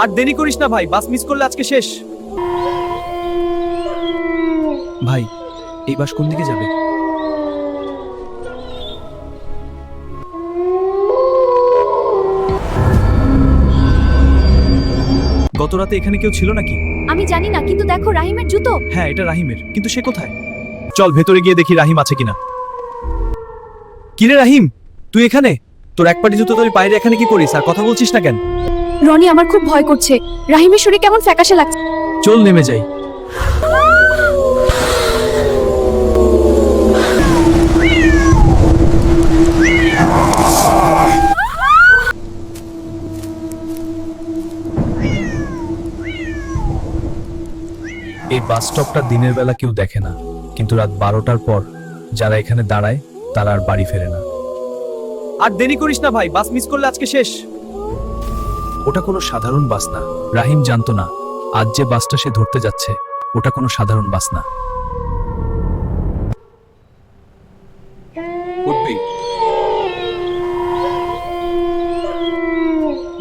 আর দেরি করিস না ভাই, বাস মিস করলে আজকে শেষ। ভাই, এই বাস কোন দিকে যাবে? গত রাতে এখানে কেউ ছিল নাকি? আমি জানি না, কিন্তু দেখো রাহিমের জুতো। হ্যাঁ, এটা রাহিমের, কিন্তু সে কোথায়? চল ভেতরে গিয়ে দেখি রাহিম আছে কিনা। কিরে রাহিম, তুই এখানে? তোর এক পাটি জুতো তুই বাইরে এখানে কি করিস আর কথা বলছিস না কেন? রনি, আমার খুব ভয় করছে। রাহিমের শরীর কেমন ফ্যাকাশে লাগছে। চল নেমে যাই। এই বাস স্টপটা দিনের বেলা কেউ দেখে না, কিন্তু রাত 12টার পর যারা এখানে দাঁড়ায় তারা আর বাড়ি ফেরে না। আর দেরি করিস না ভাই, বাস মিস করলে আজকে শেষ। ওটা কোনো সাধারণ বাস না। রাহিম জানতো না আজ যে বাসটা সে ধরতে যাচ্ছে ওটা কোনো সাধারণ বাস না। উঠবি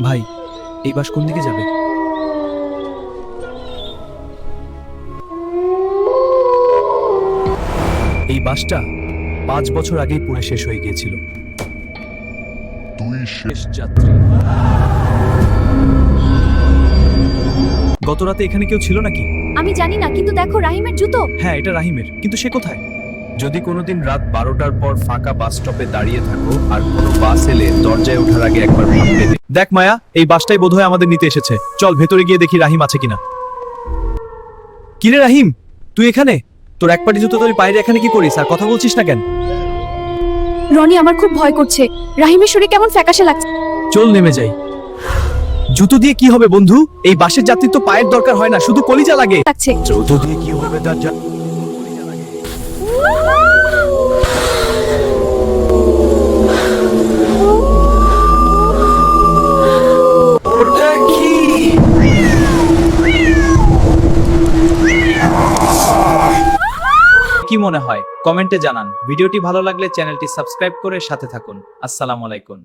ভাই, এই বাস কোন দিকে যাবে? এই বাসটা 5 বছর আগেই পুরো শেষ হয়ে গিয়েছিল। তুই শেষ যাত্রী। গত রাতে এখানে কেউ ছিল নাকি? আমি জানি না, কিন্তু দেখো রাহিমের জুতো। হ্যাঁ, এটা রাহিমের, কিন্তু সে কোথায়? যদি কোনোদিন রাত 12টার পর ফাঁকা বাস স্টপে দাঁড়িয়ে থাকো আর কোনো বাস এলে দরজায় ওঠার আগে একবার ভাববে। দেখ মায়া, এই বাসটাই বোধহয় আমাদের নিতে এসেছে। চল ভেতরে গিয়ে দেখি রাহিম আছে কিনা। কিরে রাহিম, তুই এখানে? তোর এক পাটি জুতো তুই বাইরে এখানে কি করিস আর কথা বলছিস না কেন? রনি, আমার খুব ভয় করছে। রাহিমের শরীর কেমন ফ্যাকাশে লাগছে। চল নেমে যাই। জুতো দিয়ে কি হবে বন্ধু? এই বাসের যাত্রীর তো পায়ের দরকার হয় না, শুধু কলিজা লাগে। জুতো দিয়ে কি হবে তার কি মনে হয় কমেন্টে জানান। ভিডিওটি ভালো লাগলে চ্যানেলটি সাবস্ক্রাইব করে সাথে থাকুন। আসসালামু আলাইকুম।